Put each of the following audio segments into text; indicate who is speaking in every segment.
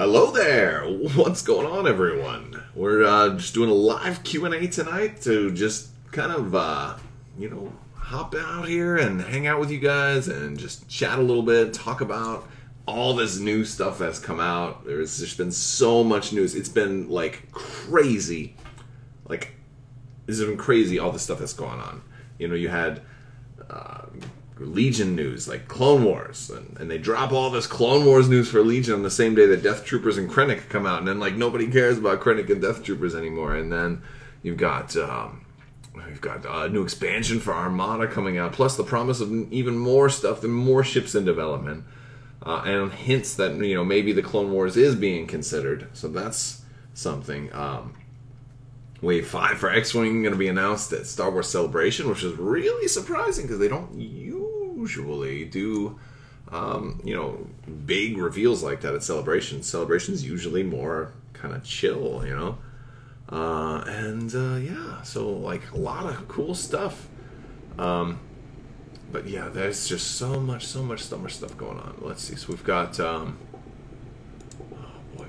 Speaker 1: Hello there! What's going on, everyone? We're just doing a live Q&A tonight to just kind of, hop out here and hang out with you guys and just chat a little bit, talk about all this new stuff that's come out. There's just been so much news. It's been, like, crazy. Like, it's been crazy, all the stuff that's going on. You know, you had Legion news, like Clone Wars, and they drop all this Clone Wars news for Legion on the same day that Death Troopers and Krennic come out, and then like nobody cares about Krennic and Death Troopers anymore. And then you've got a new expansion for Armada coming out, plus the promise of even more stuff and more ships in development, and hints that maybe the Clone Wars is being considered. So that's something. Wave 5 for X-Wing going to be announced at Star Wars Celebration, which is really surprising because they don't usually do, big reveals like that at Celebration. Celebration's usually more kind of chill, yeah, so like a lot of cool stuff. But yeah, there's just so much stuff going on. Let's see. So we've got,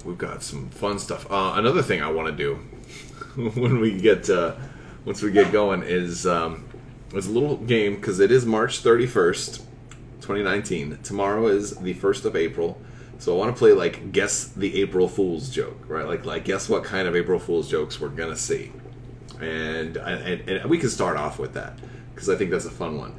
Speaker 1: we've got some fun stuff. Another thing I want to do when we get once we get going is a little game, because it is March 31st, 2019. Tomorrow is the 1st of April, so I want to play like guess the April Fool's joke, right? Like guess what kind of April Fool's jokes we're gonna see, and we can start off with that because I think that's a fun one.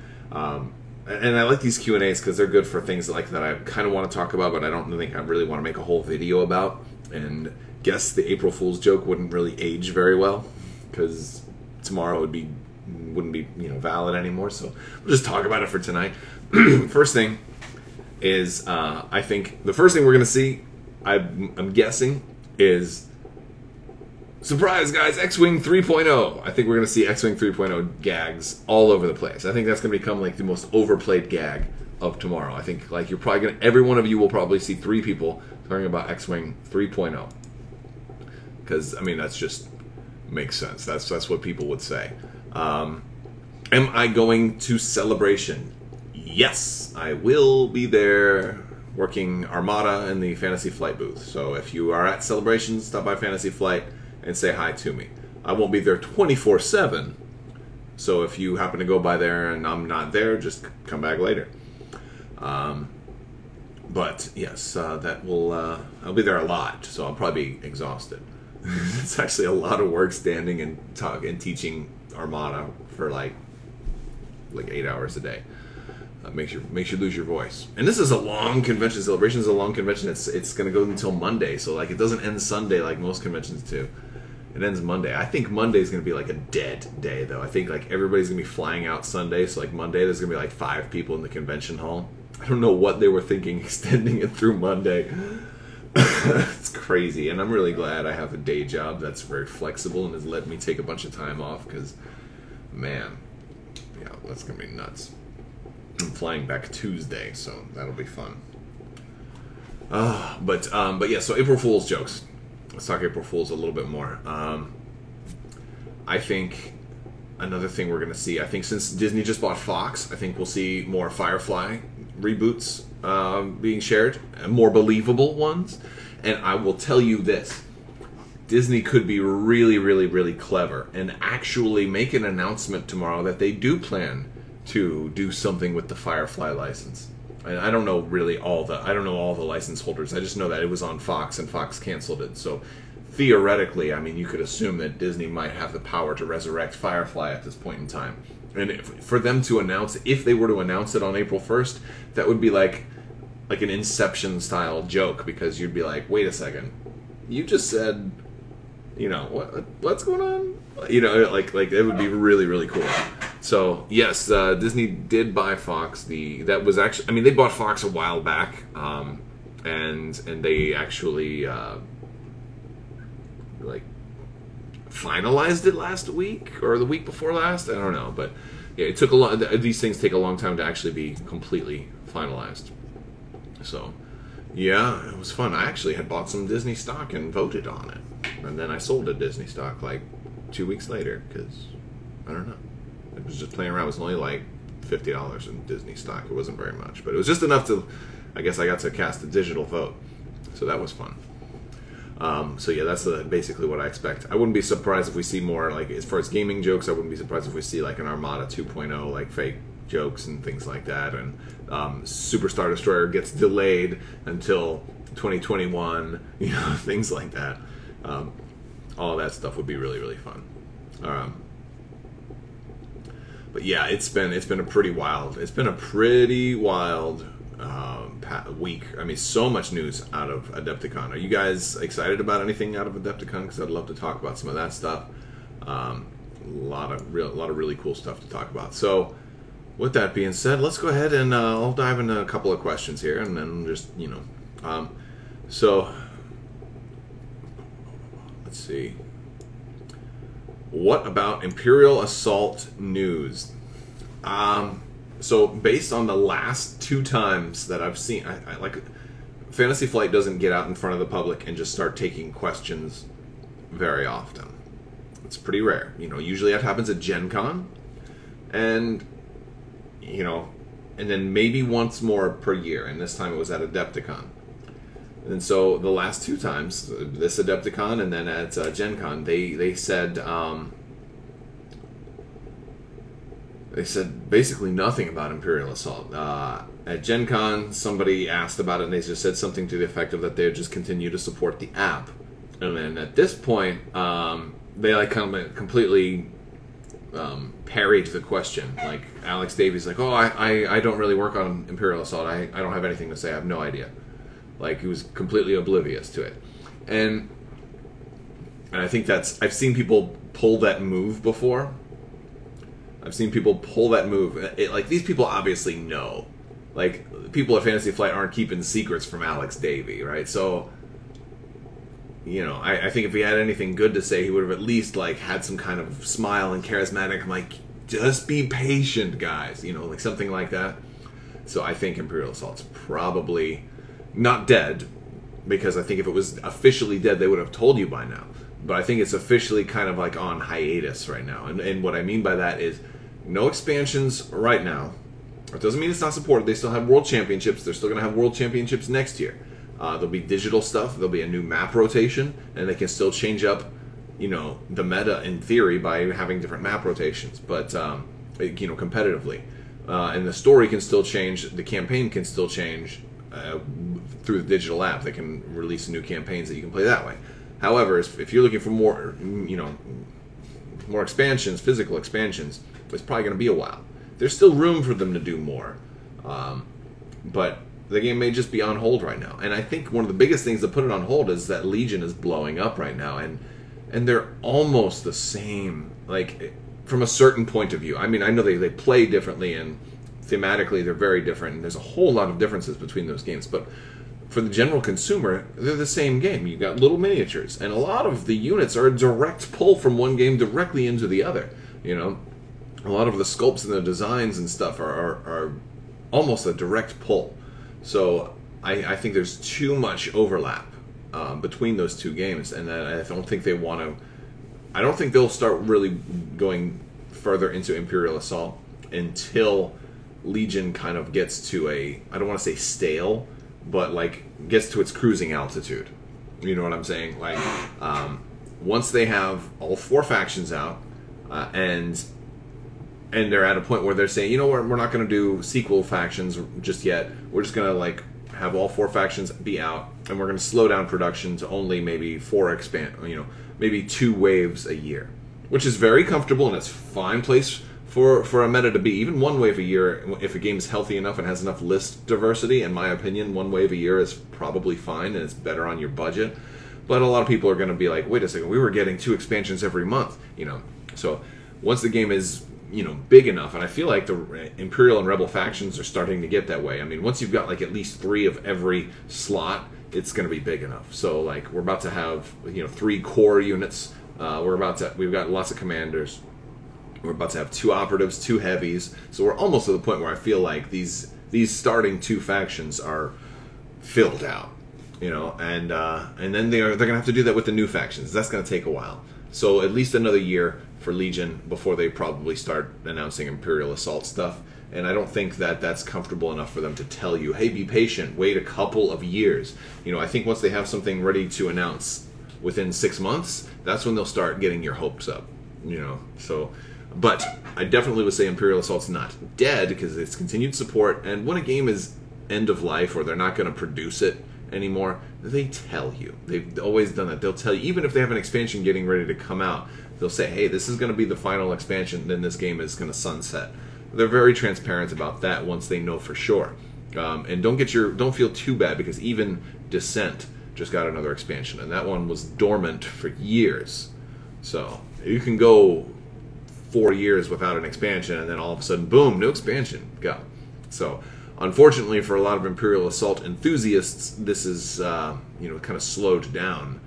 Speaker 1: And I like these Q&As because they're good for things like that I kind of want to talk about, but I don't think I really want to make a whole video about. And guess the April Fool's joke wouldn't really age very well because tomorrow wouldn't be valid anymore. So we'll just talk about it for tonight. First thing is I think the first thing we're gonna see, I'm guessing, is surprise, guys, X-Wing 3.0. I think we're going to see X-Wing 3.0 gags all over the place. I think that's going to become like the most overplayed gag of tomorrow. I think like you're probably going to, every one of you will probably see 3 people talking about X-Wing 3.0. Because, I mean, that's just makes sense. That's what people would say. Am I going to Celebration? Yes, I will be there working Armada in the Fantasy Flight booth. So if you are at Celebration, stop by Fantasy Flight and say hi to me. I won't be there 24/7, so if you happen to go by there and I'm not there, just come back later. But yes, that will. I'll be there a lot, so I'll probably be exhausted. It's actually a lot of work standing and teaching Armada for like 8 hours a day. Makes you lose your voice. And this is a long convention. Celebration is a long convention. It's going to go until Monday, so like it doesn't end Sunday like most conventions do. It ends Monday. I think Monday is going to be like a dead day, though. I think like everybody's going to be flying out Sunday, so like Monday there's going to be like 5 people in the convention hall. I don't know what they were thinking extending it through Monday. It's crazy, and I'm really glad I have a day job that's very flexible and has let me take a bunch of time off because, man, yeah, that's going to be nuts. I'm flying back Tuesday, so that'll be fun. But yeah, so April Fool's jokes. Let's talk April Fool's a little bit more. I think another thing we're going to see, I think since Disney just bought Fox, I think we'll see more Firefly reboots being shared, and more believable ones. And I will tell you this, Disney could be really, really, really clever and actually make an announcement tomorrow that they do plan to do something with the Firefly license. And I don't know really all the license holders. I just know that it was on Fox and Fox canceled it. So theoretically, I mean, you could assume that Disney might have the power to resurrect Firefly at this point in time. And for them to announce, if they were to announce it on April 1st, that would be like an Inception style joke, because you'd be like, wait a second, you just said, what's going on? Like it would be really, really cool. So yes, Disney did buy Fox. That was actually, I mean, they bought Fox a while back, and they actually like finalized it last week or the week before last. I don't know, but yeah, it took a long. These things take a long time to actually be completely finalized. So yeah, it was fun. I actually had bought some Disney stock and voted on it, and then I sold a Disney stock like 2 weeks later because I don't know. It was just playing around. It was only like $50 in Disney stock. It wasn't very much, but it was just enough to, I guess I got to cast a digital vote. So that was fun. So yeah, that's basically what I expect. I wouldn't be surprised if we see more, like, as far as gaming jokes, I wouldn't be surprised if we see like an Armada 2.0, like fake jokes and things like that, and Superstar Destroyer gets delayed until 2021, you know, things like that. All that stuff would be really, really fun. But yeah, it's been a pretty wild week. I mean, so much news out of Adepticon. Are you guys excited about anything out of Adepticon? Because I'd love to talk about some of that stuff. A lot of really cool stuff to talk about. So, with that being said, let's go ahead and I'll dive into a couple of questions here, and then just, you know, so let's see. What about Imperial Assault news? So based on the last 2 times that I've seen, I like, Fantasy Flight doesn't get out in front of the public and just start taking questions very often. It's pretty rare. You know, usually that happens at Gen Con, and, you know, and then maybe once more per year, and this time it was at Adepticon. And so the last 2 times, this Adepticon and then at Gen Con, they said basically nothing about Imperial Assault. At Gen Con, somebody asked about it, and they just said something to the effect of that they would just continue to support the app. And then at this point, they like kind of completely parried the question. Like Alex Davies, like, oh, I don't really work on Imperial Assault. I don't have anything to say. I have no idea. Like, he was completely oblivious to it. And I think I've seen people pull that move before. I've seen people pull that move. Like, these people obviously know. Like, people at Fantasy Flight aren't keeping secrets from Alex Davey, right? So, you know, I think if he had anything good to say, he would have at least, like, had some kind of smile and charismatic, like, just be patient, guys. You know, like something like that. So I think Imperial Assault's probably not dead, because I think if it was officially dead, they would have told you by now. But I think it's officially kind of like on hiatus right now. And what I mean by that is no expansions right now. It doesn't mean it's not supported. They still have World Championships. They're still going to have World Championships next year. There'll be digital stuff. There'll be a new map rotation. And they can still change up, you know, the meta in theory by having different map rotations. But, you know, competitively. And the story can still change. The campaign can still change through the digital app. They can release new campaigns that you can play that way. However, if you're looking for more, you know, more expansions, physical expansions, it's probably going to be a while. There's still room for them to do more, but the game may just be on hold right now. And I think one of the biggest things that put it on hold is that Legion is blowing up right now, and they're almost the same, like, from a certain point of view. I mean, I know they play differently, and thematically they're very different, and there's a whole lot of differences between those games, but for the general consumer, they're the same game. You've got little miniatures, and a lot of the units are a direct pull from one game directly into the other. You know, a lot of the sculpts and the designs and stuff are almost a direct pull. So I think there's too much overlap between those 2 games, and I don't think they want to. I don't think they'll start really going further into Imperial Assault until Legion kind of gets to a, I don't want to say stale, but like gets to its cruising altitude. You know what I'm saying? Like, once they have all 4 factions out, and they're at a point where they're saying, you know what, we're not going to do sequel factions just yet. We're just going to like have all 4 factions be out, and we're going to slow down production to only maybe 4 maybe 2 waves a year, which is very comfortable, and it's a fine place for a meta to be. Even 1 wave a year, if a game is healthy enough and has enough list diversity, in my opinion, 1 wave a year is probably fine, and it's better on your budget. But a lot of people are going to be like, wait a second, we were getting 2 expansions every month, you know. So once the game is, you know, big enough, and I feel like the Imperial and Rebel factions are starting to get that way. I mean, once you've got like at least 3 of every slot, it's going to be big enough. So like we're about to have, you know, 3 core units. We've got lots of commanders. We're about to have 2 operatives, 2 heavies. So we're almost to the point where I feel like these starting 2 factions are filled out, you know, and then they're going to have to do that with the new factions. That's going to take a while. So at least another year for Legion before they probably start announcing Imperial Assault stuff. And I don't think that that's comfortable enough for them to tell you, hey, be patient, wait a couple of years. You know, I think once they have something ready to announce within 6 months, that's when they'll start getting your hopes up, you know. So, but I definitely would say Imperial Assault's not dead because it's continued support, and when a game is end of life or they're not going to produce it anymore, they tell you. They've always done that. They'll tell you, even if they have an expansion getting ready to come out, they'll say, hey, this is going to be the final expansion, then this game is going to sunset. They're very transparent about that once they know for sure. And don't feel too bad, because even Descent just got another expansion, and that one was dormant for years. So you can go 4 years without an expansion, and then all of a sudden, boom, new expansion, go. So unfortunately for a lot of Imperial Assault enthusiasts, this is you know, kind of slowed down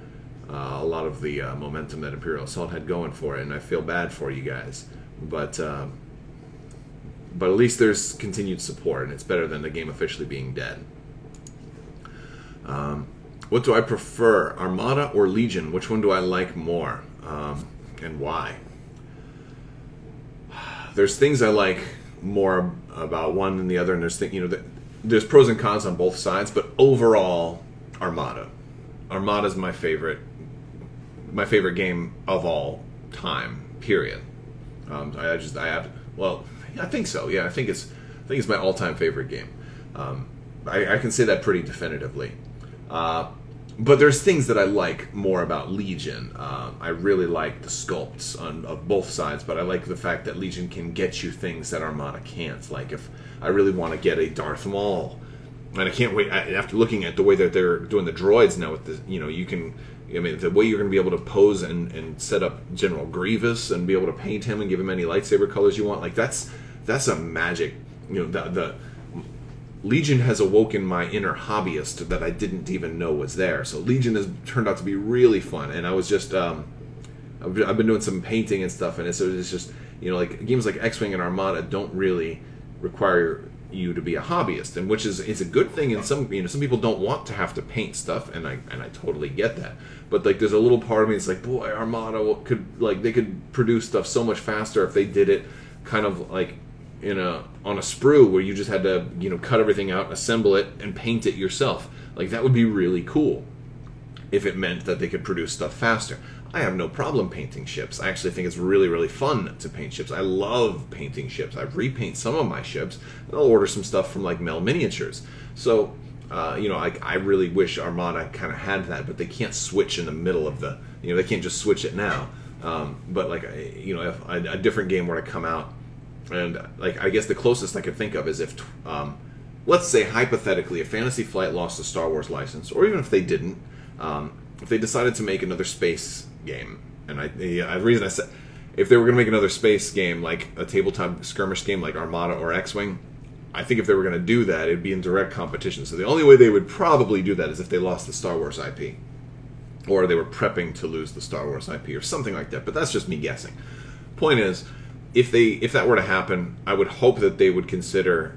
Speaker 1: a lot of the momentum that Imperial Assault had going for it, and I feel bad for you guys. But at least there's continued support, and it's better than the game officially being dead. What do I prefer, Armada or Legion? Which one do I like more, and why? There's things I like more about one than the other, and there's pros and cons on both sides. But overall, Armada. Armada's my favorite game of all time. Period. I think so. Yeah, I think it's my all-time favorite game. I can say that pretty definitively. But there's things that I like more about Legion. I really like the sculpts of both sides, but I like the fact that Legion can get you things that Armada can't. Like if I really want to get a Darth Maul, and I can't wait, after looking at the way that they're doing the droids now with the, you know, you can, I mean, the way you're going to be able to pose and set up General Grievous and be able to paint him and give him any lightsaber colors you want, like that's a magic, you know, the Legion has awoken my inner hobbyist that I didn't even know was there. So Legion has turned out to be really fun, and I was just I've been doing some painting and stuff, and it's just, you know, like games like X-Wing and Armada don't really require you to be a hobbyist, and which is, it's a good thing. And some people don't want to have to paint stuff, and I totally get that. But like, there's a little part of me that's like, boy, Armada they could produce stuff so much faster if they did it kind of like on a sprue, where you just had to, you know, cut everything out, assemble it, and paint it yourself. Like, that would be really cool if it meant that they could produce stuff faster. I have no problem painting ships. I actually think it's really, really fun to paint ships. I love painting ships. I repaint some of my ships, and I'll order some stuff from like Mel Miniatures. So, you know, I really wish Armada kind of had that, but they can't switch in the middle of the, you know, they can't just switch it now. But like, you know, if a different game were to come out, and like, I guess the closest I could think of is if, let's say hypothetically, if Fantasy Flight lost the Star Wars license, or even if they didn't, if they decided to make another space game, and the reason I said, if they were going to make another space game, like a tabletop skirmish game like Armada or X-Wing, I think if they were going to do that, it'd be in direct competition. So the only way they would probably do that is if they lost the Star Wars IP, or they were prepping to lose the Star Wars IP, or something like that. But that's just me guessing. Point is, if that were to happen, I would hope that they would consider,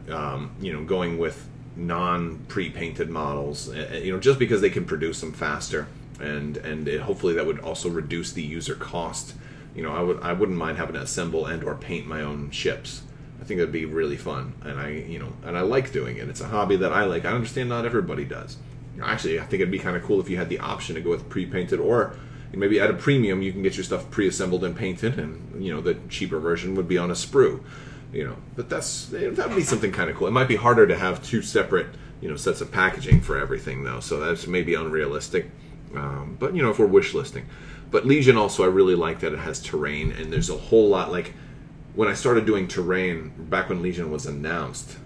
Speaker 1: you know, going with non-pre-painted models, you know, just because they can produce them faster, and hopefully that would also reduce the user cost. You know, I wouldn't mind having to assemble and or paint my own ships. I think that'd be really fun, and I like doing it. It's a hobby that I like. I understand not everybody does. Actually, I think it'd be kind of cool if you had the option to go with pre-painted, or maybe at a premium you can get your stuff pre-assembled and painted, and you know, the cheaper version would be on a sprue. You know, but that would be something kind of cool. It might be harder to have two separate, you know, sets of packaging for everything though, so that's maybe unrealistic. But you know, if we're wish listing. But Legion also, I really like that it has terrain, and there's a whole lot, like when I started doing terrain back when Legion was announced,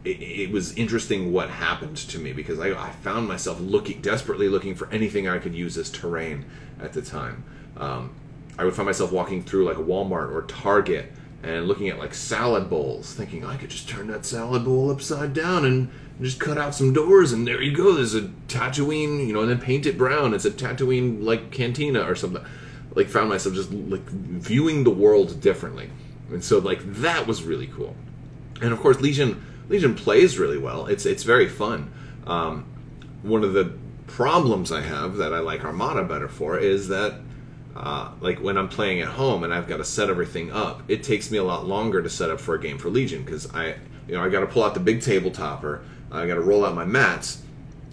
Speaker 1: it was interesting what happened to me, because I found myself desperately looking for anything I could use as terrain at the time. I would find myself walking through like a Walmart or Target and looking at like salad bowls, thinking I could just turn that salad bowl upside down and just cut out some doors, and there you go, there's a Tatooine, you know, and then paint it brown, it's a Tatooine like cantina or something. Like, found myself just like viewing the world differently, and so like that was really cool. And of course, Legion plays really well. It's very fun. One of the problems I have that I like Armada better for is that Like when I'm playing at home and I've got to set everything up, it takes me a lot longer to set up for a game for Legion because I got to pull out the big tabletopper, I got to roll out my mats,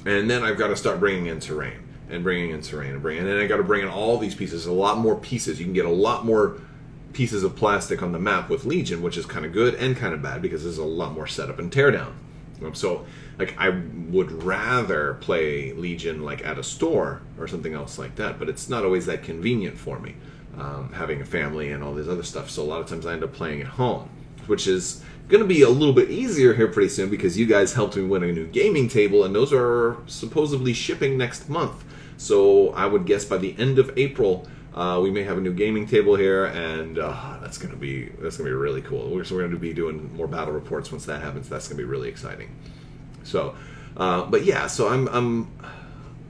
Speaker 1: and then I've got to start bringing in terrain and then I got to bring in all these pieces. A lot more pieces. You can get a lot more pieces of plastic on the map with Legion, which is kind of good and kind of bad because there's a lot more setup and teardown. So, like, I would rather play Legion like at a store or something else like that, but it's not always that convenient for me, having a family and all this other stuff. So a lot of times I end up playing at home, which is going to be a little bit easier here pretty soon because you guys helped me win a new gaming table, and those are supposedly shipping next month. So I would guess by the end of April, we may have a new gaming table here, and that's gonna be really cool. We're going to be doing more battle reports once that happens. That's gonna be really exciting. So, but yeah, so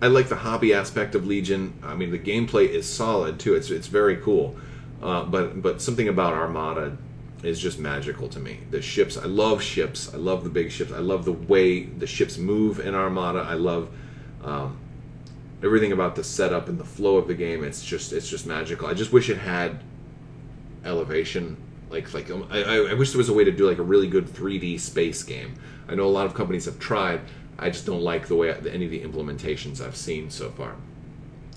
Speaker 1: I like the hobby aspect of Legion. I mean, the gameplay is solid too. It's very cool. But something about Armada is just magical to me. The ships, I love ships. I love the big ships. I love the way the ships move in Armada. I love everything about the setup and the flow of the game. It's just magical. I just wish it had elevation. I wish there was a way to do like a really good 3D space game. I know a lot of companies have tried. I just don't like the way any of the implementations I've seen so far.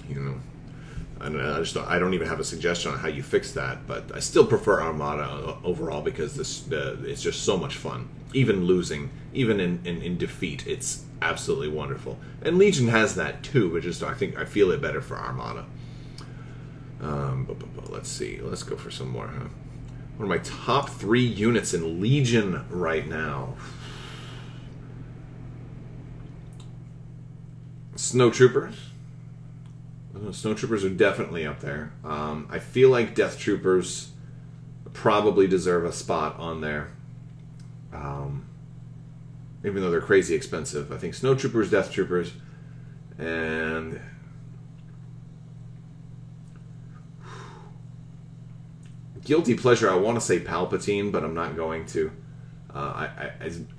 Speaker 1: You know, and I don't even have a suggestion on how you fix that. But I still prefer Armada overall because it's just so much fun. Even losing, even in defeat, it's absolutely wonderful. And Legion has that too, but just I feel it better for Armada. But let's see. Let's go for some more. Huh? One of my top 3 units in Legion right now. Snowtroopers. Snowtroopers are definitely up there. I feel like Death Troopers probably deserve a spot on there. Even though they're crazy expensive. I think Snowtroopers, Death Troopers, and guilty pleasure, I want to say Palpatine, but I'm not going to.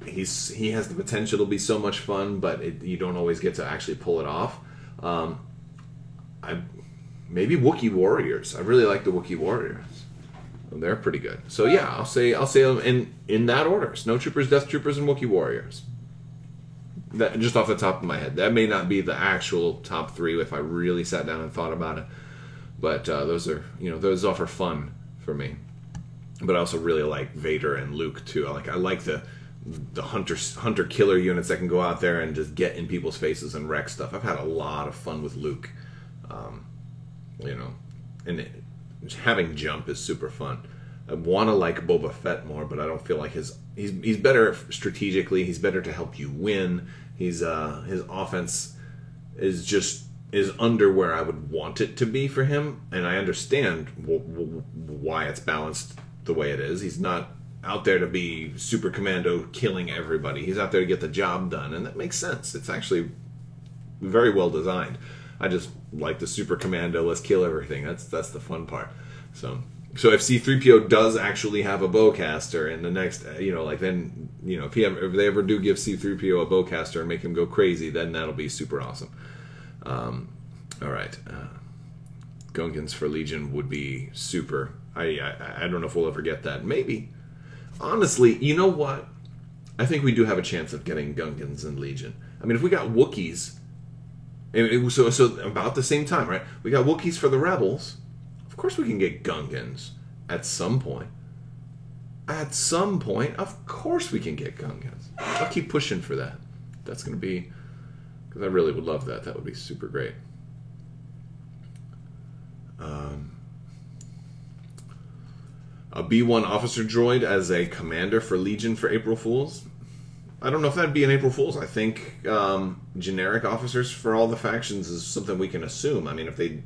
Speaker 1: He has the potential to be so much fun, but you don't always get to actually pull it off. Maybe Wookiee Warriors. I really like the Wookiee Warriors. They're pretty good. So yeah, I'll say them in that order: Snowtroopers, Death Troopers, and Wookiee Warriors. That, just off the top of my head. That may not be the actual top 3 if I really sat down and thought about it. But those offer fun for me. But I also really like Vader and Luke too. I like the hunter killer units that can go out there and just get in people's faces and wreck stuff. I've had a lot of fun with Luke. And having jump is super fun. I want to like Boba Fett more, but I don't feel like he's better strategically. He's better to help you win. His offense is under where I would want it to be for him, and I understand why it's balanced the way it is. He's not out there to be super commando killing everybody. He's out there to get the job done, and that makes sense. It's actually very well designed. I just like the super commando, let's kill everything. That's the fun part. So if C-3PO does actually have a bowcaster in the next, if they ever do give C-3PO a bowcaster and make him go crazy, then that'll be super awesome. All right. Gungans for Legion would be super. I don't know if we'll ever get that. Maybe. Honestly, you know what? I think we do have a chance of getting Gungans in Legion. I mean, if we got Wookiees, so about the same time, right? We got Wookiees for the Rebels. Of course we can get Gungans at some point. At some point, of course we can get Gungans. I'll keep pushing for that. That's going to be... because I really would love that. That would be super great. A B1 officer droid as a commander for Legion for April Fools. I don't know if that'd be an April Fools. I think generic officers for all the factions is something we can assume. I mean, if they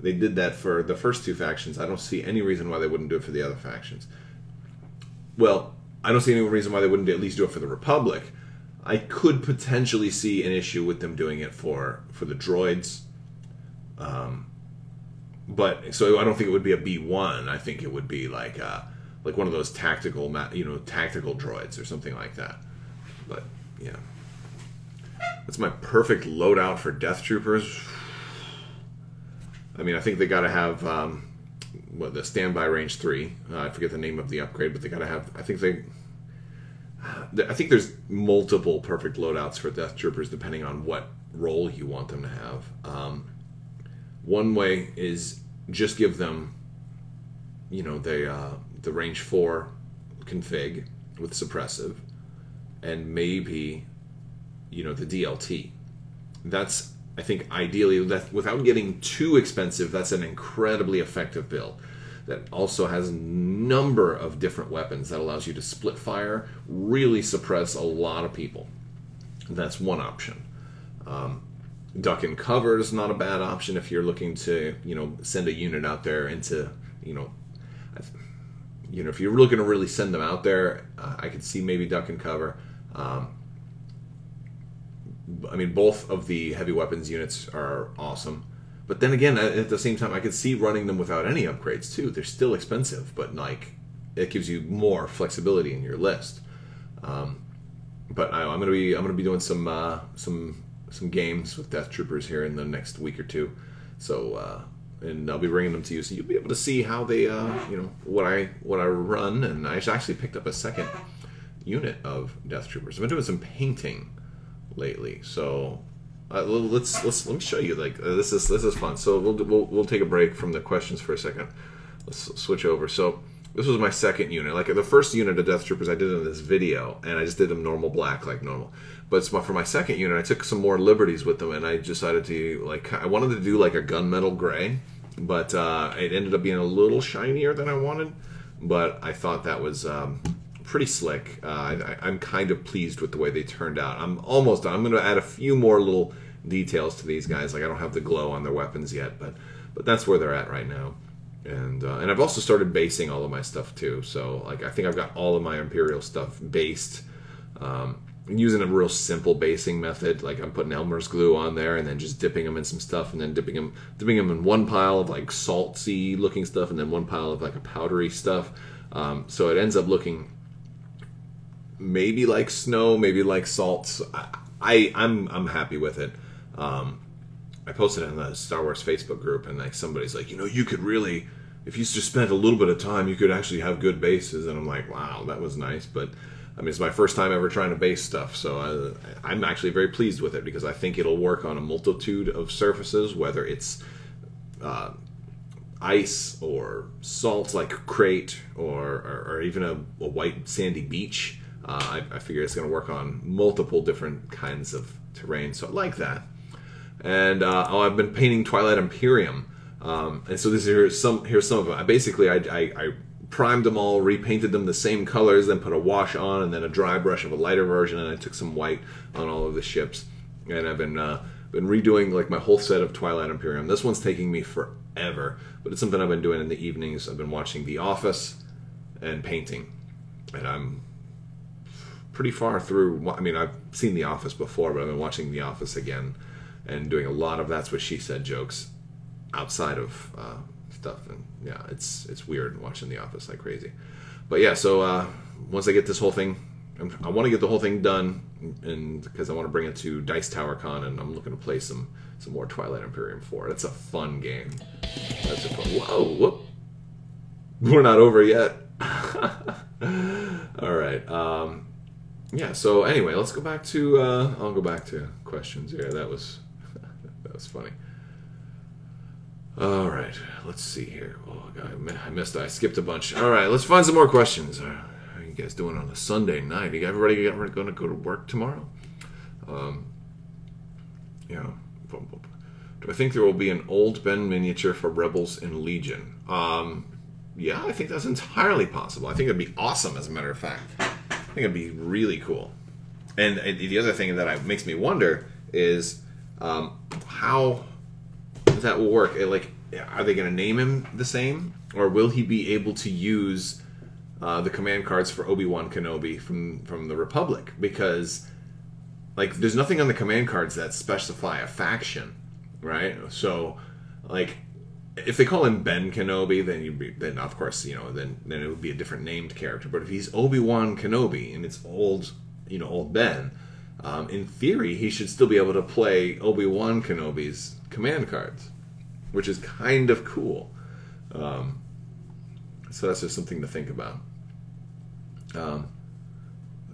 Speaker 1: did that for the first 2 factions, I don't see any reason why they wouldn't do it for the other factions. Well, I don't see any reason why they wouldn't at least do it for the Republic. I could potentially see an issue with them doing it for the droids. But so I don't think it would be a B1. I think it would be like one of those tactical droids or something like that. But yeah, that's my perfect loadout for Death Troopers. I mean, I think they got to have the standby range 3. I forget the name of the upgrade, but they got to have. I think there's multiple perfect loadouts for Death Troopers depending on what role you want them to have. One way is just give them, you know, the range 4 config with suppressive, and maybe, you know, the DLT. That's, I think, ideally, that without getting too expensive, that's an incredibly effective build that also has a number of different weapons that allows you to split fire, really suppress a lot of people. That's one option. Duck and cover is not a bad option if you're looking to, you know, send a unit out there into, you know, if you're looking to really send them out there, I could see maybe duck and cover. I mean, both of the heavy weapons units are awesome. But then again, at the same time, I could see running them without any upgrades too. They're still expensive, but like, it gives you more flexibility in your list. But I'm gonna be doing some games with Death Troopers here in the next week or two. So and I'll be bringing them to you, so you'll be able to see how they, you know, what I run. And I actually picked up a second unit of Death Troopers. I've been doing some painting lately, so let me show you. Like, this is fun. So we'll take a break from the questions for a second. Let's switch over. So this was my second unit. Like, the first unit of Death Troopers I did in this video, and I just did them normal black, like normal. But for my second unit, I took some more liberties with them, and I decided to, like, I wanted to do like a gunmetal gray, but it ended up being a little shinier than I wanted. But I thought that was pretty slick. I'm kind of pleased with the way they turned out. I'm almost done. I'm going to add a few more little details to these guys. Like, I don't have the glow on their weapons yet, but that's where they're at right now. And I've also started basing all of my stuff too. So, like, I think I've got all of my Imperial stuff based. Using a real simple basing method. Like, I'm putting Elmer's glue on there and then just dipping them in some stuff, and then dipping them in one pile of like salty looking stuff, and then one pile of like a powdery stuff. So it ends up looking maybe like snow, maybe like salt. I'm happy with it. I posted it in the Star Wars Facebook group, and like somebody's like, you know, you could really, if you just spent a little bit of time, you could actually have good bases. And I'm like, wow, that was nice. But I mean, it's my first time ever trying to base stuff, so I'm actually very pleased with it, because I think it'll work on a multitude of surfaces, whether it's ice or salt like crate, or even a white sandy beach. I figure it's going to work on multiple different kinds of terrain, so I like that. And I've been painting Twilight Imperium, and so here's some of it. Basically, I primed them all, repainted them the same colors, then put a wash on, and then a dry brush of a lighter version, and I took some white on all of the ships. And I've been redoing like my whole set of Twilight Imperium. This one's taking me forever, but it's something I've been doing in the evenings. I've been watching The Office and painting, and I'm pretty far through. I mean, I've seen The Office before, but I've been watching The Office again and doing a lot of That's What She Said jokes outside of stuff. And yeah, it's weird watching The Office like crazy. But yeah, so once I get this whole thing, I want to get the whole thing done, and because I want to bring it to Dice Tower Con, and I'm looking to play some more Twilight Imperium 4. It's a fun game. That's a fun. Whoa, whoop. We're not over yet. All right. Yeah. So anyway, let's go back to. I'll go back to questions here. That was funny. All right, let's see here. Oh, God, I skipped a bunch. All right, let's find some more questions. How are you guys doing on a Sunday night? Everybody going to go to work tomorrow? Yeah. Do I think there will be an old Ben miniature for Rebels in Legion? Yeah, I think that's entirely possible. I think it'd be awesome, as a matter of fact. I think it'd be really cool. And the other thing that makes me wonder is how that will work. Like, are they going to name him the same, or will he be able to use the command cards for Obi-Wan Kenobi from the Republic? Because, like, there's nothing on the command cards that specify a faction, right? So, like, if they call him Ben Kenobi, then of course, you know, then it would be a different named character. But if he's Obi-Wan Kenobi and it's old Ben, in theory, he should still be able to play Obi-Wan Kenobi's command cards. which is kind of cool. So that's just something to think about. Let's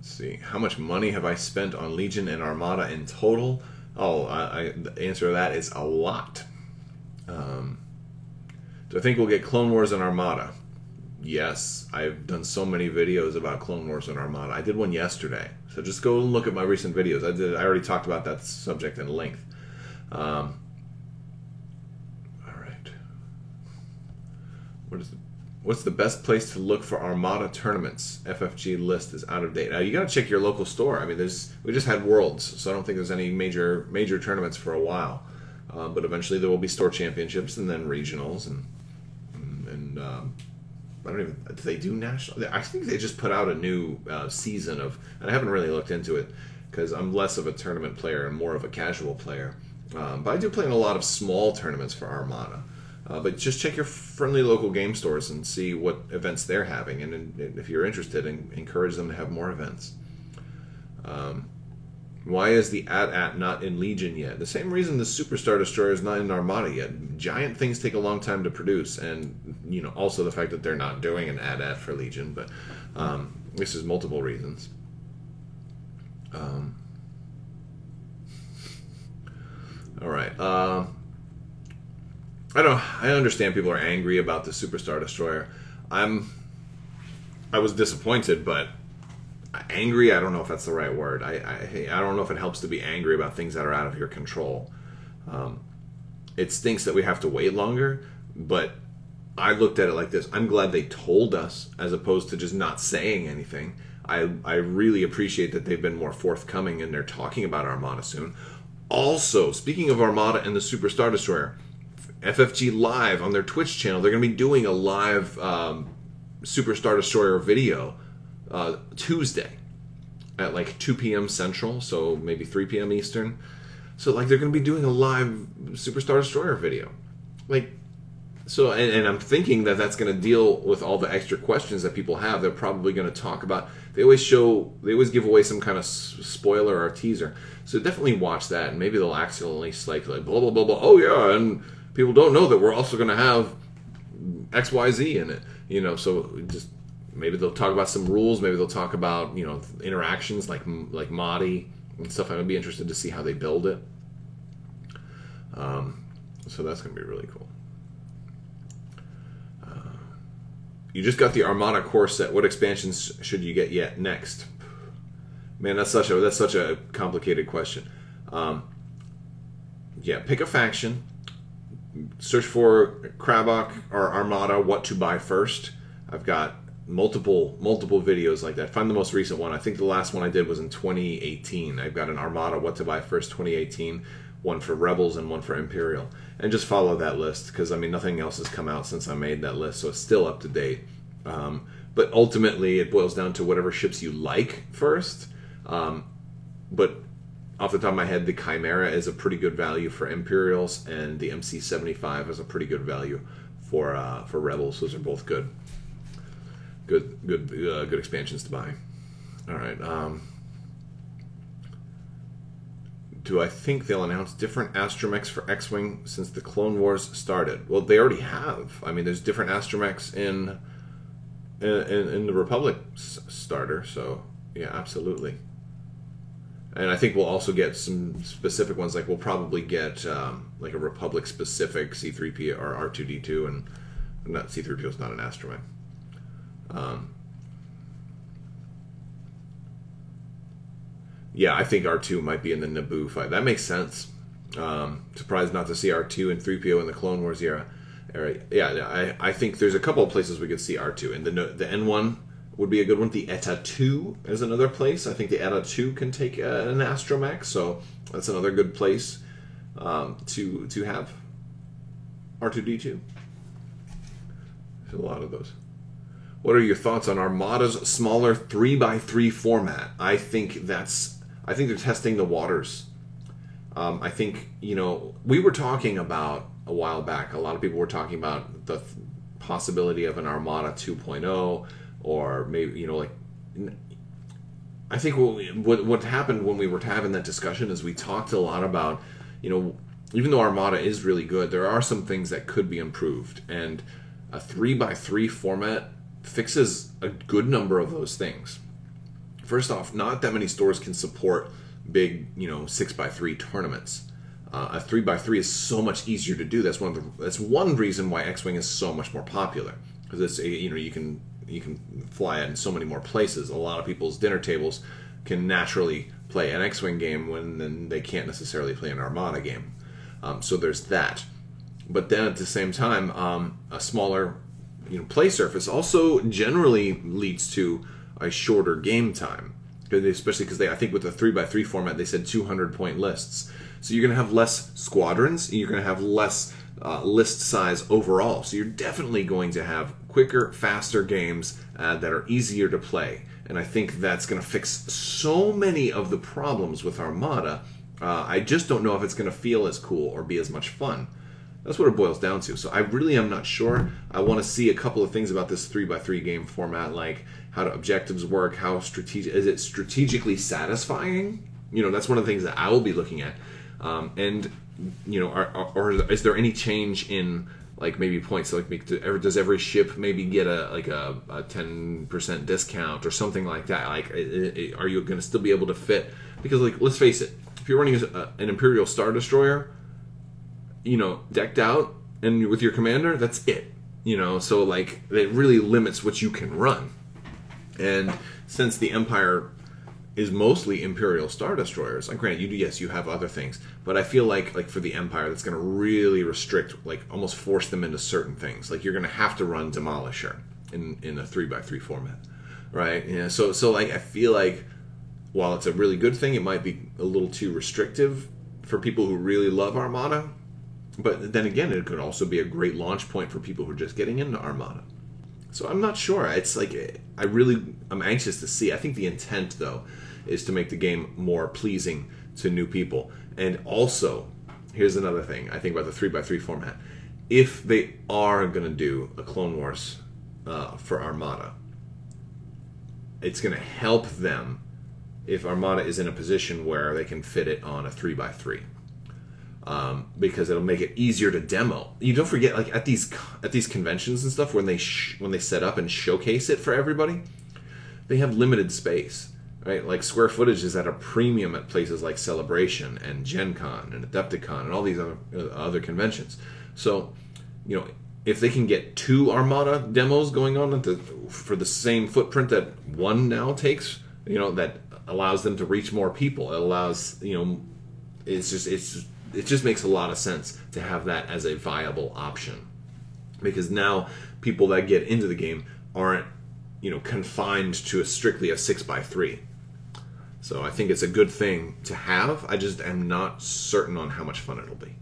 Speaker 1: see. How much money have I spent on Legion and Armada in total? Oh, the answer to that is a lot. Do I think we'll get Clone Wars and Armada? Yes. I've done so many videos about Clone Wars and Armada. I did one yesterday. So just go and look at my recent videos. I already talked about that subject in length. All right. What's the best place to look for Armada tournaments? FFG list is out of date. You got to check your local store. I mean, we just had Worlds, so I don't think there's any major tournaments for a while. But eventually there will be store championships and then regionals and I don't even, do they do national? I think they just put out a new season of, and I haven't really looked into it because I'm less of a tournament player and more of a casual player. But I do play in a lot of small tournaments for Armada. But just check your friendly local game stores and see what events they're having, and if you're interested, encourage them to have more events. Why is the AT-AT not in Legion yet? The same reason the Superstar Destroyer is not in Armada yet. Giant things take a long time to produce, and also the fact that they're not doing an AT-AT for Legion. But this is multiple reasons. All right. I understand people are angry about the Superstar Destroyer. I was disappointed, but angry, I don't know if that's the right word. I don't know if it helps to be angry about things that are out of your control. It stinks that we have to wait longer, but I looked at it like this. I'm glad they told us as opposed to just not saying anything. I really appreciate that they've been more forthcoming and they're talking about Armada soon. Also, speaking of Armada and the Superstar Destroyer, FFG Live on their Twitch channel, they're going to be doing a live Superstar Destroyer video Tuesday at like 2 p.m. Central, so maybe 3 p.m. Eastern. So like they're going to be doing a live Superstar Destroyer video. Like, so, and I'm thinking that that's going to deal with all the extra questions that people have. They're probably going to talk about, they always give away some kind of spoiler or teaser. So definitely watch that, and maybe they'll accidentally like blah, blah, blah, blah. Oh yeah, and people don't know that we're also going to have XYZ in it, so just maybe they'll talk about some rules, maybe they'll talk about, interactions like Mahdi and stuff. I'm going to be interested to see how they build it. So that's going to be really cool. You just got the Armada core set. What expansions should you get next? Man, that's such a complicated question. Yeah, pick a faction. Search for Crabbok or Armada, what to buy first. I've got multiple videos like that. Find the most recent one. I think the last one I did was in 2018. I've got an Armada, what to buy first 2018, one for Rebels and one for Imperial. And just follow that list, because I mean nothing else has come out since I made that list, so it's still up to date. But ultimately it boils down to whatever ships you like first. But off the top of my head, the Chimera is a pretty good value for Imperials, and the MC-75 is a pretty good value for Rebels. Those are both good expansions to buy. All right. Do I think they'll announce different astromechs for X-Wing since the Clone Wars started? Well, they already have. I mean, there's different astromechs in the Republic starter, so yeah, absolutely. And I think we'll also get some specific ones, like we'll probably get like a Republic-specific C-3PO or R2-D2, and not C-3PO is not an astromech. Yeah, I think R2 might be in the Naboo fight. That makes sense. Surprised not to see R2 and 3PO in the Clone Wars era. Yeah, I think there's a couple of places we could see R2. And the N1 would be a good one. The ETA 2 is another place. I think the ETA 2 can take an astromech, so that's another good place to have R2-D2. There's a lot of those. What are your thoughts on Armada's smaller 3x3 format? I think they're testing the waters. I think, we were talking about a while back, a lot of people were talking about the possibility of an Armada 2.0, or maybe, I think what happened when we were having that discussion is we talked a lot about, even though Armada is really good, there are some things that could be improved, and a 3x3 format fixes a good number of those things. First off, not that many stores can support big, 6x3 tournaments. A 3x3 is so much easier to do. That's one reason why X-Wing is so much more popular, because it's you can fly it in so many more places. A lot of people's dinner tables can naturally play an X-Wing game when then they can't necessarily play an Armada game. So there's that. But then at the same time, a smaller play surface also generally leads to a shorter game time. Especially because I think with the 3x3 format, they said 200-point lists. So you're going to have less squadrons, and you're going to have less list size overall. So you're definitely going to have quicker, faster games that are easier to play. And I think that's going to fix so many of the problems with Armada. I just don't know if it's going to feel as cool or be as much fun. That's what it boils down to. So I really am not sure. I want to see a couple of things about this 3x3 game format, like how do objectives work, how is it strategically satisfying? That's one of the things that I will be looking at. And or is there any change in like maybe points? So like, does every ship maybe get a 10% discount or something like that? Like, are you going to still be able to fit? Because like, let's face it, if you're running an Imperial Star Destroyer, decked out and with your commander, that's it. So like it really limits what you can run. And since the Empire is mostly Imperial Star Destroyers, like granted, you have other things, but I feel like for the Empire, that's going to really restrict, like almost force them into certain things. Like you're going to have to run Demolisher in a 3x3 format, right? Yeah. So like I feel like while it's a really good thing, it might be a little too restrictive for people who really love Armada. But then again, it could also be a great launch point for people who are just getting into Armada. So I'm not sure. It's like I'm anxious to see. I think the intent, though, is to make the game more pleasing to new people. And also, here's another thing I think about the 3x3 format. If they are going to do a Clone Wars for Armada, it's going to help them if Armada is in a position where they can fit it on a 3x3. Because it'll make it easier to demo. You don't forget, like at these conventions and stuff, when they set up and showcase it for everybody, they have limited space, right? Like square footage is at a premium at places like Celebration and Gen Con and Adepticon and all these other conventions. So, if they can get 2 Armada demos going on for the same footprint that one now takes, that allows them to reach more people. It allows, it just makes a lot of sense to have that as a viable option, because now people that get into the game aren't confined to strictly a 6x3. So I think it's a good thing to have. I just am not certain on how much fun it'll be.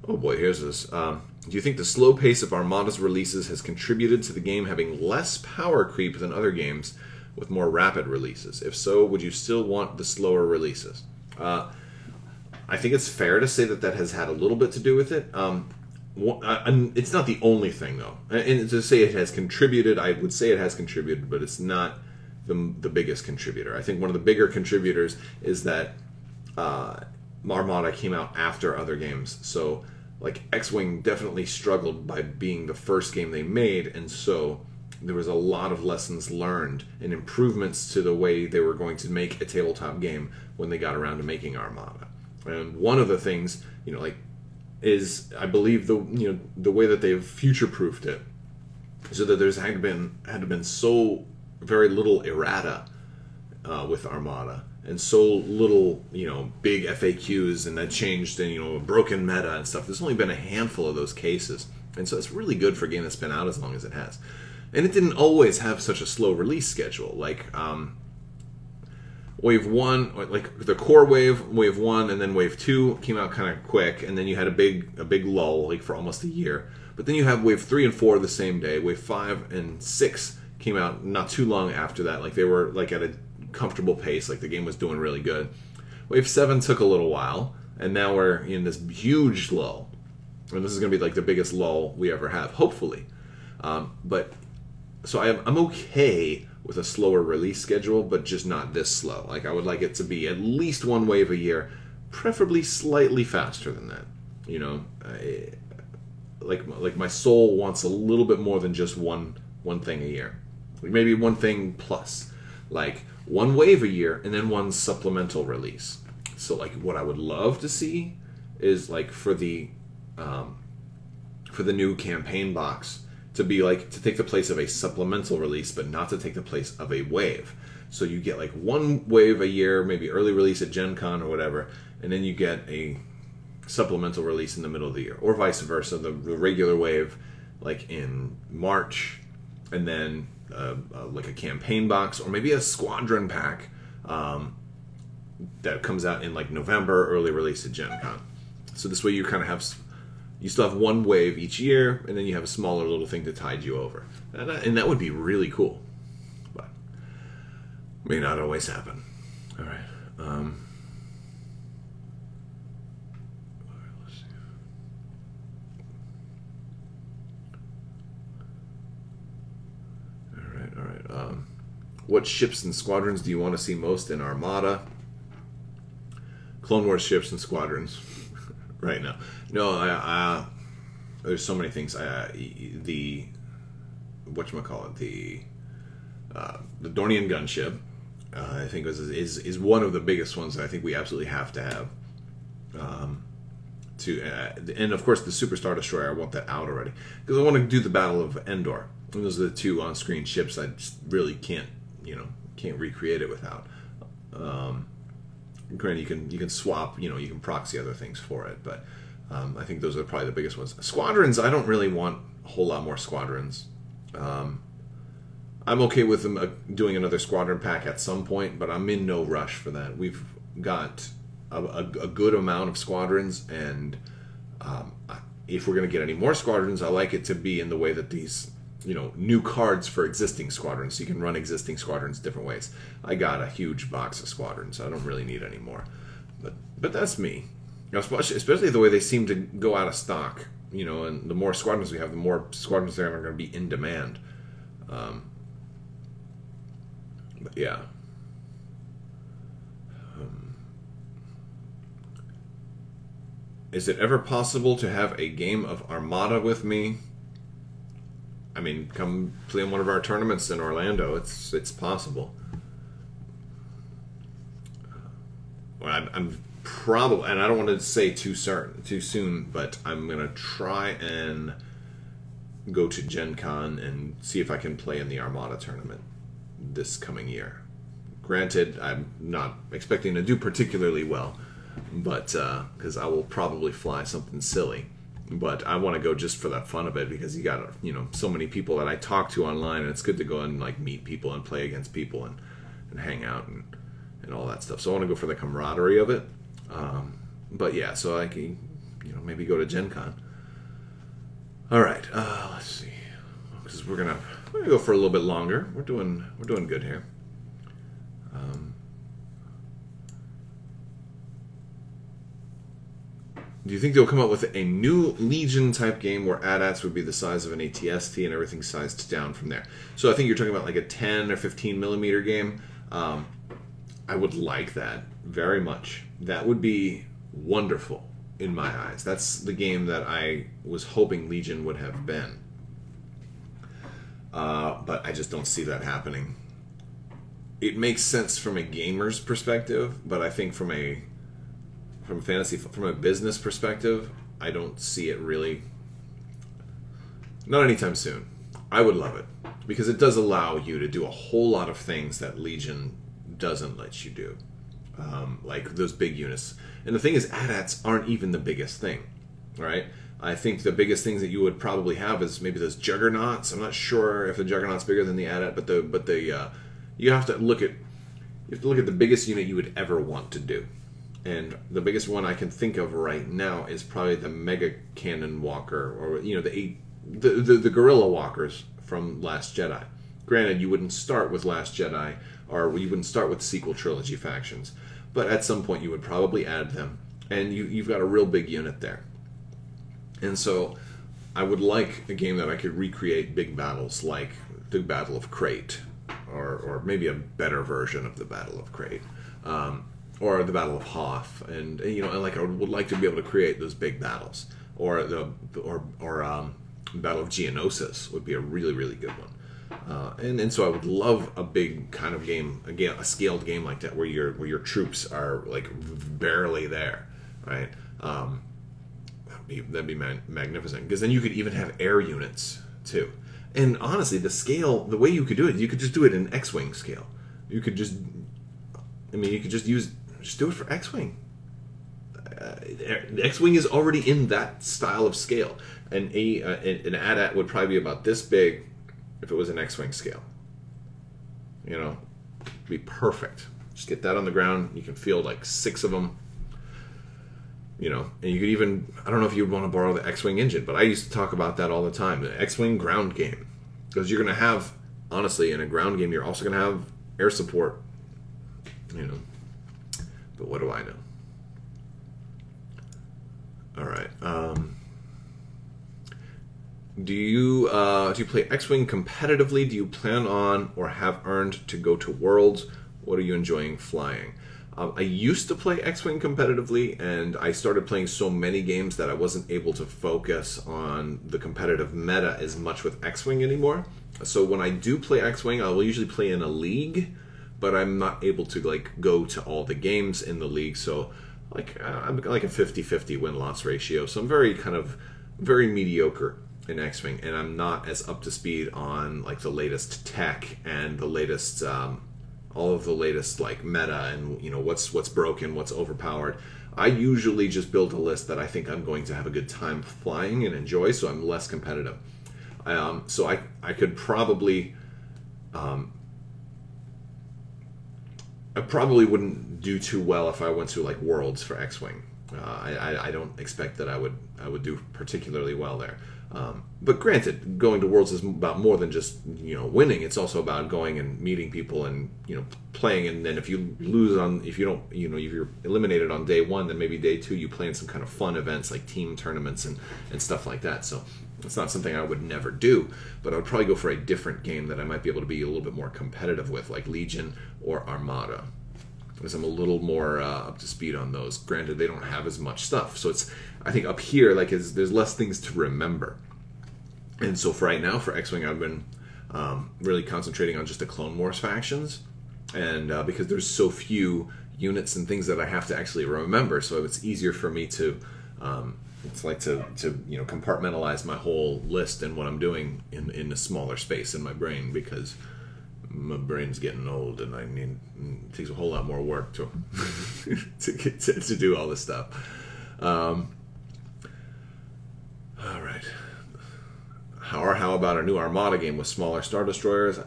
Speaker 1: Oh boy, here's this. Do you think the slow pace of Armada's releases has contributed to the game having less power creep than other games with more rapid releases? If so, would you still want the slower releases? I think it's fair to say that has had a little bit to do with it. It's not the only thing, though. And to say it has contributed, I would say it has contributed, but it's not the biggest contributor. I think one of the bigger contributors is that Armada came out after other games. So, like, X-Wing definitely struggled by being the first game they made, and so there was a lot of lessons learned and improvements to the way they were going to make a tabletop game when they got around to making Armada. And one of the things, is I believe the way that they've future-proofed it, so that there's had to been so very little errata with Armada, and so little big FAQs, and that changed and a broken meta and stuff. There's only been a handful of those cases, and so it's really good for a game that's been out as long as it has. And it didn't always have such a slow release schedule. Like Wave 1, like the core wave 1, and then Wave 2 came out kind of quick, and then you had a big lull, like for almost a year. But then you have Wave 3 and 4 the same day. Wave 5 and 6 came out not too long after that. Like they were like at a comfortable pace, like the game was doing really good. Wave 7 took a little while, and now we're in this huge lull. And this is going to be like the biggest lull we ever have, hopefully. So I'm okay with a slower release schedule, but just not this slow. Like, I would like it to be at least one wave a year, preferably slightly faster than that. You know, like my soul wants a little bit more than just one thing a year. Like maybe one thing plus, like one wave a year and then one supplemental release. So like what I would love to see is like for the new campaign box to be like to take the place of a supplemental release, but not to take the place of a wave. So you get like one wave a year, maybe early release at Gen Con or whatever, and then you get a supplemental release in the middle of the year, or vice versa. The regular wave like in March, and then like a campaign box, or maybe a squadron pack that comes out in like November, early release at Gen Con. So this way you kind of have, you still have one wave each year, and then you have a smaller little thing to tide you over. And that would be really cool. But may not always happen. All right. Let's see. All right. What ships and squadrons do you want to see most in Armada? Clone Wars ships and squadrons right now. No, there's so many things. The whatchamacallit, the Dornian gunship, I think is one of the biggest ones that I think we absolutely have to have. And of course the Superstar Destroyer, I want that out already because I want to do the Battle of Endor. And those are the two on-screen ships I just really can't recreate it without. Granted, you can swap, you can proxy other things for it, but I think those are probably the biggest ones. Squadrons, I don't really want a whole lot more squadrons. I'm okay with them doing another squadron pack at some point, but I'm in no rush for that. We've got a good amount of squadrons, and if we're going to get any more squadrons, I like it to be in the way that these, new cards for existing squadrons, so you can run existing squadrons different ways. I got a huge box of squadrons, so I don't really need any more. But that's me. Especially the way they seem to go out of stock, and the more squadrons we have, the more squadrons there are going to be in demand. But yeah. Is it ever possible to have a game of Armada with me? I mean, come play in one of our tournaments in Orlando. It's possible. Well, I'm probably, and I don't want to say too soon, but I'm gonna try and go to Gen Con and see if I can play in the Armada tournament this coming year. Granted, I'm not expecting to do particularly well, but because I will probably fly something silly. But I want to go just for the fun of it, because you got so many people that I talk to online, and it's good to go and like meet people and play against people and hang out and all that stuff. So I want to go for the camaraderie of it. But yeah, so I can maybe go to Gen Con. All right, let's see, because we're gonna go for a little bit longer. We're doing good here. Do you think they'll come up with a new Legion type game where AT-ATs would be the size of an ATST and everything sized down from there? So I think you're talking about like a 10 or 15 millimeter game. I would like that very much. That would be wonderful in my eyes. That's the game that I was hoping Legion would have been. But I just don't see that happening. It makes sense from a gamer's perspective, but I think from a business perspective, I don't see it really. Not anytime soon. I would love it, because it does allow you to do a whole lot of things that Legion doesn't let you do, like those big units. And the thing is, AT-ATs aren't even the biggest thing, right? I think the biggest things that you would probably have is maybe those Juggernauts. I'm not sure if the Juggernaut's bigger than the AT-AT, but you have to look at the biggest unit you would ever want to do. And the biggest one I can think of right now is probably the Mega Cannon Walker, or the Guerrilla Walkers from Last Jedi. Granted, you wouldn't start with Last Jedi, or you wouldn't start with sequel trilogy factions, but at some point you would probably add them, and you've got a real big unit there. And so I would like a game that I could recreate big battles, like the Battle of Crate, or maybe a better version of the Battle of Crate, or the Battle of Hoth, and like I would like to be able to create those big battles, or Battle of Geonosis would be a really, really good one. And so I would love a big kind of game, a scaled game like that, where your troops are like barely there, right? That'd be magnificent, because then you could even have air units too. And honestly, the way you could do it, you could just do it in X-Wing scale. You could just do it for X-Wing. X-Wing is already in that style of scale, and an AT-AT would probably be about this big if it was an X-Wing scale. It'd be perfect. Just get that on the ground. You can field like 6 of them. And you could even, I don't know if you'd want to borrow the X-Wing engine, but I used to talk about that all the time, the X-Wing ground game. Because you're going to have, honestly, in a ground game, you're also going to have air support. But what do I know? All right. Do you play X-Wing competitively? Do you plan on or have earned to go to Worlds? What are you enjoying flying? I used to play X-Wing competitively, and I started playing so many games that I wasn't able to focus on the competitive meta as much with X-Wing anymore. So when I do play X-Wing, I will usually play in a league, but I'm not able to like go to all the games in the league. So I'm like a 50-50 win-loss ratio. So I'm very mediocre in X-Wing, and I'm not as up to speed on like the latest tech and the latest all of the latest like meta and what's broken, what's overpowered. I usually just build a list that I think I'm going to have a good time flying and enjoy, so I'm less competitive. So I could probably I probably wouldn't do too well if I went to like Worlds for X-Wing. I don't expect that I would do particularly well there. But granted, going to Worlds is about more than just winning. It's also about going and meeting people and playing. And then if you lose if you're eliminated on day 1, then maybe day 2 you play in some kind of fun events like team tournaments and stuff like that. So it's not something I would never do, but I would probably go for a different game that I might be able to be a little bit more competitive with, like Legion or Armada, because I'm a little more up to speed on those. Granted, they don't have as much stuff, so I think up here there's less things to remember. And so for right now, for X-Wing, I've been really concentrating on just the Clone Wars factions, and because there's so few units and things that I have to actually remember, so it's easier for me to compartmentalize my whole list and what I'm doing in a smaller space in my brain, because my brain's getting old and it takes a whole lot more work to to do all this stuff. All right. How about a new Armada game with smaller Star Destroyers?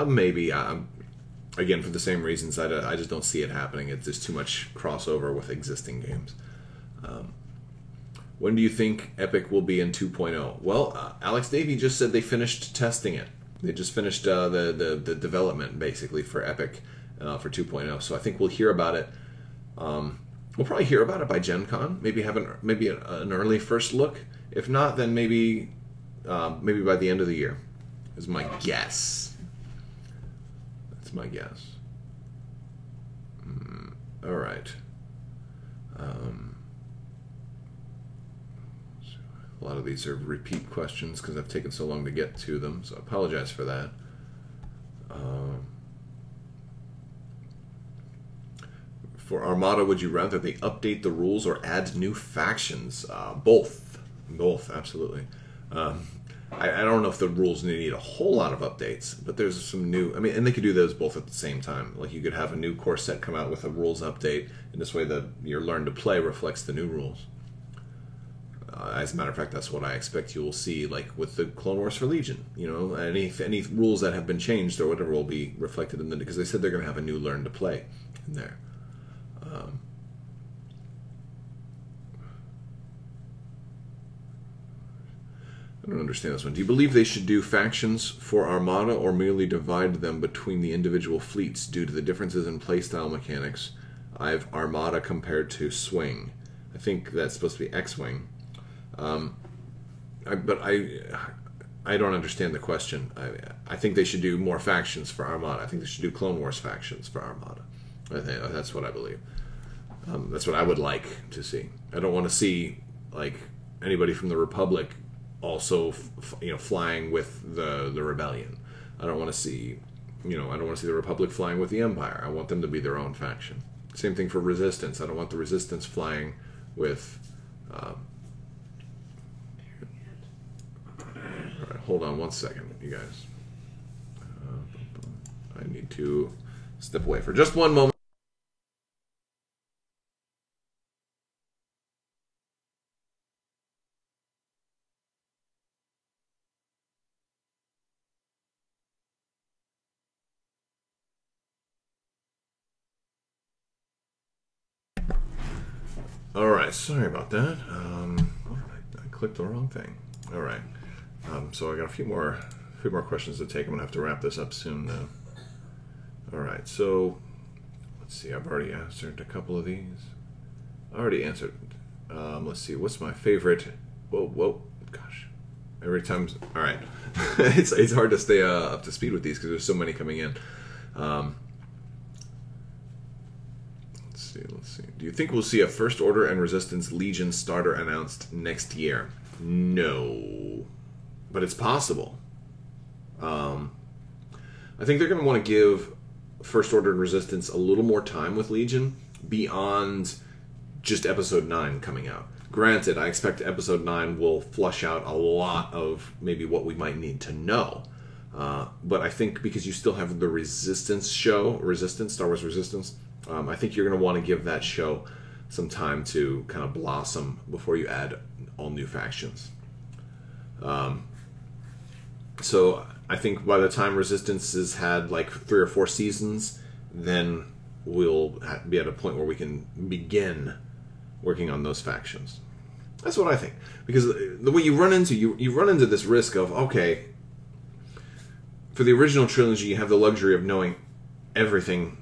Speaker 1: Maybe. Again, for the same reasons, I just don't see it happening. There's too much crossover with existing games. When do you think Epic will be in 2.0? Well, Alex Davey just said they finished testing it. They just finished the development, basically, for Epic for 2.0. So I think we'll hear about it. We'll probably hear about it by Gen Con. Maybe have an early first look. If not, then maybe by the end of the year is my guess. That's my guess. All right. A lot of these are repeat questions because I've taken so long to get to them, so I apologize for that. For Armada, would you rather they update the rules or add new factions? Both, absolutely. I don't know if the rules need a whole lot of updates, but there's some new, and they could do those both at the same time. Like you could have a new core set come out with a rules update, and this way your learn to play reflects the new rules. As a matter of fact, that's what I expect you will see, like with the Clone Wars for Legion. Any rules that have been changed or whatever will be reflected in because they said they're going to have a new learn to play in there. I don't understand this one. Do you believe they should do factions for Armada or merely divide them between the individual fleets due to the differences in playstyle mechanics? I have Armada compared to Swing. I think that's supposed to be X-Wing. I don't understand the question. I think they should do more factions for Armada. I think they should do Clone Wars factions for Armada. I think that's what I believe. That's what I would like to see. I don't want to see like anybody from the Republic also flying with the Rebellion. I don't want to see I don't want to see the Republic flying with the Empire. I want them to be their own faction. Same thing for Resistance. I don't want the Resistance flying with all right, hold on one second, you guys. I need to step away for just one moment. All right, sorry about that. I clicked the wrong thing. All right. So I got a few more questions to take. I'm gonna have to wrap this up soon, though. All right, so let's see. I've already answered a couple of these. I already answered. Let's see. What's my favorite? Whoa, gosh. Every time. All right. it's hard to stay up to speed with these because there's so many coming in. Let's see. Do you think we'll see a First Order and Resistance Legion starter announced next year? No. But it's possible. I think they're going to want to give First Order and Resistance a little more time with Legion beyond just Episode 9 coming out. Granted, I expect Episode 9 will flush out a lot of maybe what we might need to know. But I think because you still have the Resistance show, Star Wars Resistance, I think you're going to want to give that show some time to kind of blossom before you add all new factions. So I think by the time Resistance has had like 3 or 4 seasons, then we'll be at a point where we can begin working on those factions. That's what I think. Because the way you run into this risk of, okay, for the original trilogy, you have the luxury of knowing everything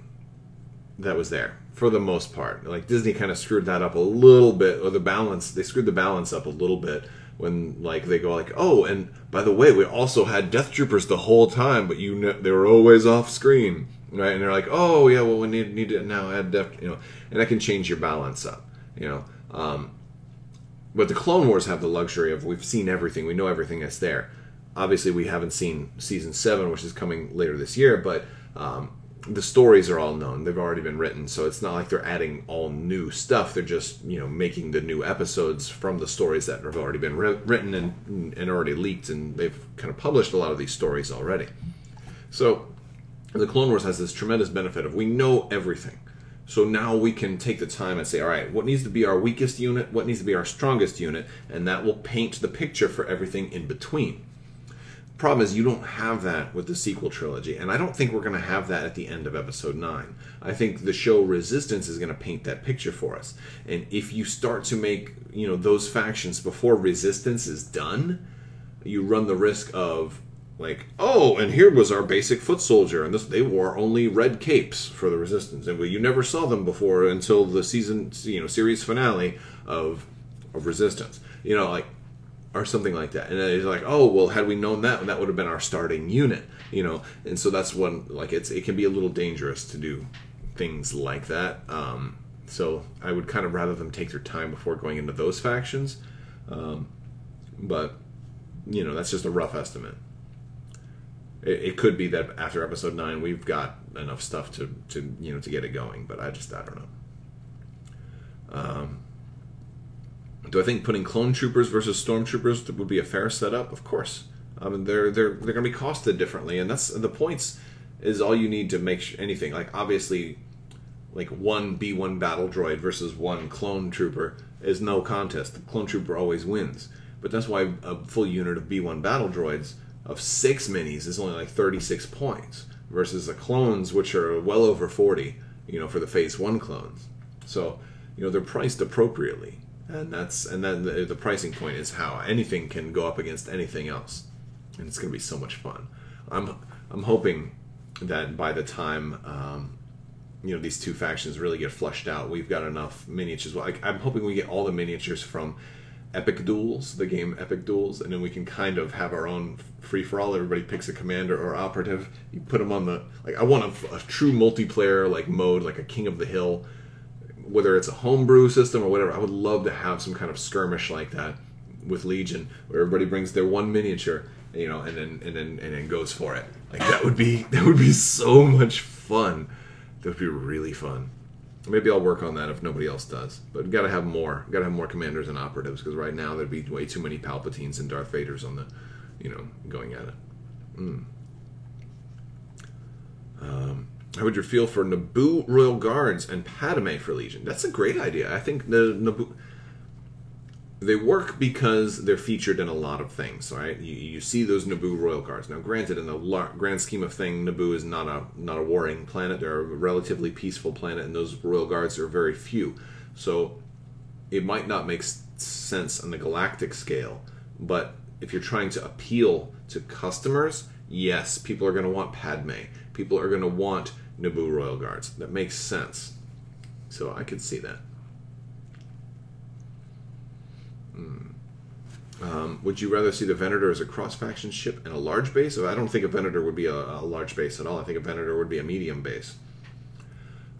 Speaker 1: that was there for the most part. Like Disney kind of screwed that up a little bit, or they screwed the balance up a little bit when like they go like, oh, and by the way, we also had Death Troopers the whole time, but they were always off screen, right? And they're like, oh yeah, well we need to now add Death, and that can change your balance up, But the Clone Wars have the luxury of we've seen everything, we know everything that's there. Obviously, we haven't seen Season 7, which is coming later this year, but the stories are all known. They've already been written, so it's not like they're adding all new stuff. They're just, making the new episodes from the stories that have already been written and already leaked, and they've kind of published a lot of these stories already. So the Clone Wars has this tremendous benefit of we know everything. So now we can take the time and say, all right, what needs to be our weakest unit, what needs to be our strongest unit, and that will paint the picture for everything in between. Problem is, you don't have that with the sequel trilogy, and I don't think we're going to have that at the end of Episode 9. I think the show Resistance is going to paint that picture for us. And if you start to make, those factions before Resistance is done, you run the risk of, like, oh, and here was our basic foot soldier, and they wore only red capes for the Resistance, and you never saw them before until the series finale of Resistance. Or something like that. And then it's like, oh, well, had we known that would have been our starting unit, And so that's when, like, it can be a little dangerous to do things like that. So I would kind of rather them take their time before going into those factions. But, that's just a rough estimate. It could be that after Episode 9, we've got enough stuff to get it going. But I don't know. Do I think putting clone troopers versus stormtroopers would be a fair setup? Of course. They're going to be costed differently, and that's the points. Is all you need to make anything. Like obviously, like one B1 battle droid versus one clone trooper is no contest. The clone trooper always wins. But that's why a full unit of B1 battle droids of 6 minis is only like 36 points versus the clones, which are well over 40. For the Phase 1 clones. So they're priced appropriately. And then the pricing point is how anything can go up against anything else, and it's going to be so much fun. I'm hoping that by the time these two factions really get flushed out, we've got enough miniatures. Well, I'm hoping we get all the miniatures from Epic Duels, the game Epic Duels, and then we can kind of have our own free-for-all. Everybody picks a commander or operative. You put them on the... Like, I want a true multiplayer like mode, like a King of the Hill, whether it's a homebrew system or whatever. I would love to have some kind of skirmish like that with Legion, where everybody brings their one miniature, you know, and then goes for it. Like, that would be so much fun. That would be really fun. Maybe I'll work on that if nobody else does. But we've got to have more. We've got to have more commanders and operatives, because right now there'd be way too many Palpatines and Darth Vaders on the, you know, going at it. How would you feel for Naboo Royal Guards and Padme for Legion? That's a great idea. I think the Naboo... They work because they're featured in a lot of things, right? You see those Naboo Royal Guards. Now, granted, in the grand scheme of things, Naboo is not a warring planet. They're a relatively peaceful planet, and those Royal Guards are very few. So it might not make sense on the galactic scale, but if you're trying to appeal to customers, yes, people are going to want Padme. People are going to want Naboo Royal Guards. That makes sense. So I could see that. Would you rather see the Venator as a cross-faction ship and a large base? I don't think a Venator would be a large base at all. I think a Venator would be a medium base.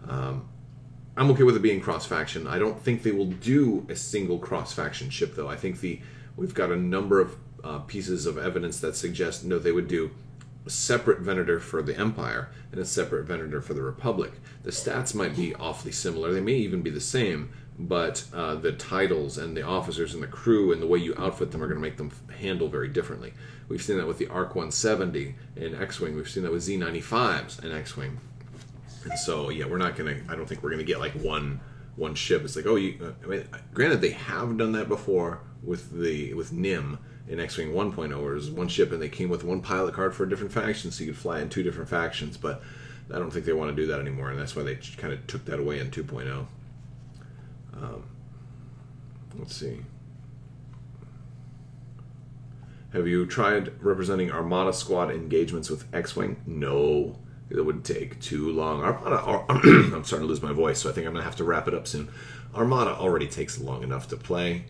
Speaker 1: I'm okay with it being cross-faction. I don't think they will do a single cross-faction ship, though. I think we've got a number of pieces of evidence that suggest, no, they would do a separate Venator for the Empire and a separate Venator for the Republic. The stats might be awfully similar. They may even be the same, but the titles and the officers and the crew and the way you outfit them are going to make them handle very differently. We've seen that with the ARC 170 in X-Wing. We've seen that with Z95s in X-Wing. And so, yeah, we're not going to... I don't think we're going to get, like, one ship. It's like, oh, I mean, granted, they have done that before with NIM in X-Wing 1.0, where it was one ship and they came with one pilot card for a different faction, so you could fly in two different factions. But I don't think they want to do that anymore, and that's why they kind of took that away in 2.0. Let's see. Have you tried representing Armada squad engagements with X-Wing? No, it would take too long. Armada, I'm starting to lose my voice, so I think I'm going to have to wrap it up soon. Armada already takes long enough to play.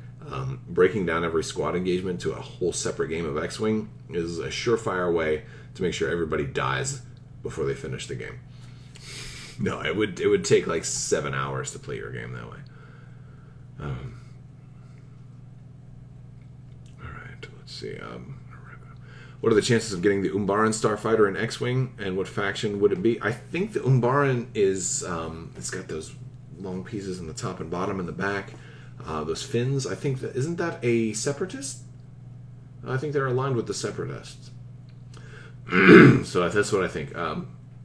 Speaker 1: Breaking down every squad engagement to a whole separate game of X-Wing is a surefire way to make sure everybody dies before they finish the game. No, it would take like 7 hours to play your game that way. Alright, let's see. What are the chances of getting the Umbaran starfighter in X-Wing, and what faction would it be? I think the Umbaran is, it's got those long pieces in the top and bottom and the back. Those fins, I think, isn't that a separatist? I think they're aligned with the separatists. So that's what I think.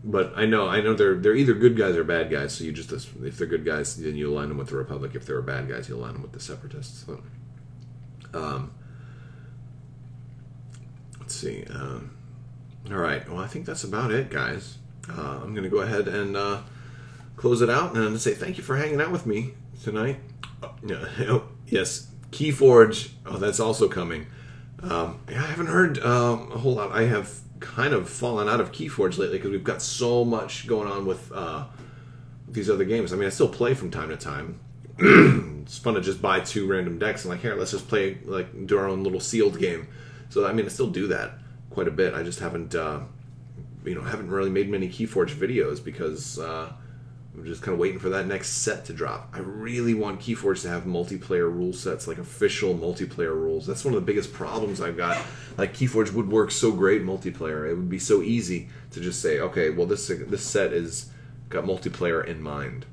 Speaker 1: But I know they're either good guys or bad guys. So you just, if they're good guys, then you align them with the Republic. If they're bad guys, you align them with the separatists. So, let's see. All right. Well, I think that's about it, guys. I'm going to go ahead and close it out and say thank you for hanging out with me tonight. Yes, Keyforge. Oh, that's also coming. I haven't heard a whole lot. I have kind of fallen out of Keyforge lately because we've got so much going on with these other games. I mean, I still play from time to time. It's fun to just buy 2 random decks and like, here, let's just play, like, do our own little sealed game. So I mean, I still do that quite a bit. I just haven't, haven't really made many Keyforge videos because I'm just kind of waiting for that next set to drop. I really want Keyforge to have multiplayer rule sets, like official multiplayer rules. That's one of the biggest problems I've got. Like, Keyforge would work so great multiplayer. It would be so easy to just say, okay, well, this set is got multiplayer in mind.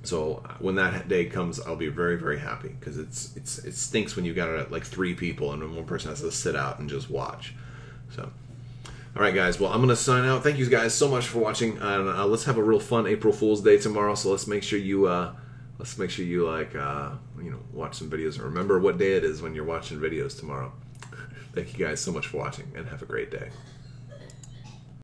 Speaker 1: So when that day comes, I'll be very, very happy, because it stinks when you got like 3 people and one person has to sit out and just watch. So. All right, guys. Well, I'm going to sign out. Thank you guys so much for watching. And let's have a real fun April Fool's Day tomorrow. So let's make sure you watch some videos and remember what day it is when you're watching videos tomorrow. Thank you guys so much for watching, and have a great day.